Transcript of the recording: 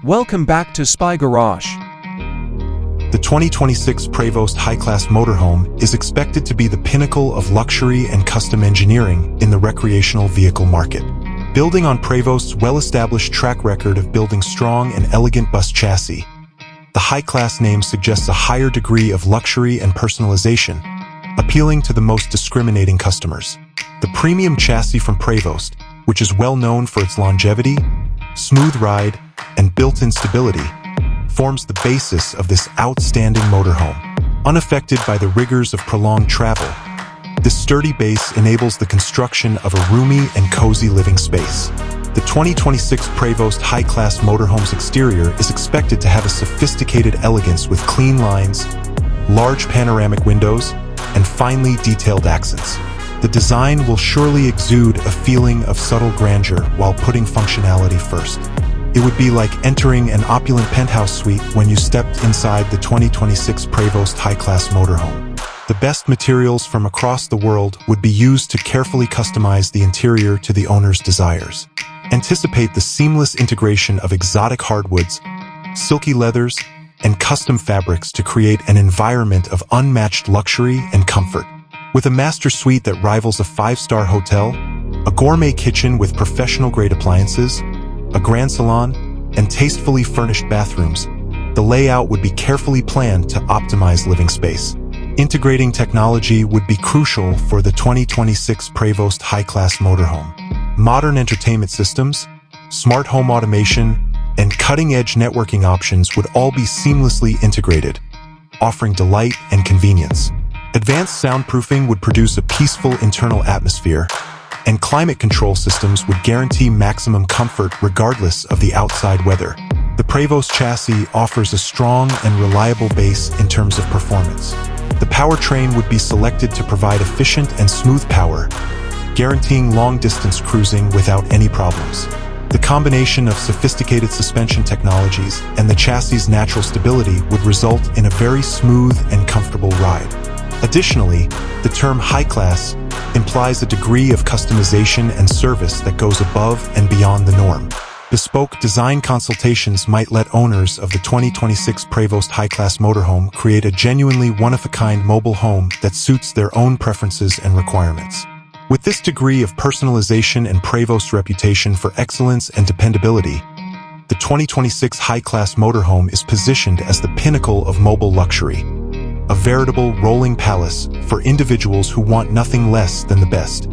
Welcome back to Spy Garage. The 2026 Prevost HighClass Motorhome is expected to be the pinnacle of luxury and custom engineering in the recreational vehicle market. Building on Prevost's well-established track record of building strong and elegant bus chassis, the HighClass name suggests a higher degree of luxury and personalization, appealing to the most discriminating customers. The premium chassis from Prevost, which is well known for its longevity, smooth ride, and built-in stability, forms the basis of this outstanding motorhome. Unaffected by the rigors of prolonged travel, this sturdy base enables the construction of a roomy and cozy living space. The 2026 Prevost HighClass Motorhome's exterior is expected to have a sophisticated elegance with clean lines, large panoramic windows, and finely detailed accents. The design will surely exude a feeling of subtle grandeur while putting functionality first. It would be like entering an opulent penthouse suite when you stepped inside the 2026 Prevost HighClass Motorhome. The best materials from across the world would be used to carefully customize the interior to the owner's desires. Anticipate the seamless integration of exotic hardwoods, silky leathers, and custom fabrics to create an environment of unmatched luxury and comfort. With a master suite that rivals a five-star hotel, a gourmet kitchen with professional-grade appliances, a grand salon, and tastefully furnished bathrooms, the layout would be carefully planned to optimize living space. Integrating technology would be crucial for the 2026 Prevost HighClass Motorhome. Modern entertainment systems, smart home automation, and cutting-edge networking options would all be seamlessly integrated, offering delight and convenience. Advanced soundproofing would produce a peaceful internal atmosphere, and climate control systems would guarantee maximum comfort regardless of the outside weather. The Prevost chassis offers a strong and reliable base in terms of performance. The powertrain would be selected to provide efficient and smooth power, guaranteeing long-distance cruising without any problems. The combination of sophisticated suspension technologies and the chassis' natural stability would result in a very smooth and comfortable ride. Additionally, the term high-class implies a degree of customization and service that goes above and beyond the norm. Bespoke design consultations might let owners of the 2026 Prevost HighClass Motorhome create a genuinely one-of-a-kind mobile home that suits their own preferences and requirements. With this degree of personalization and Prevost's reputation for excellence and dependability, the 2026 HighClass Motorhome is positioned as the pinnacle of mobile luxury, a veritable rolling palace for individuals who want nothing less than the best.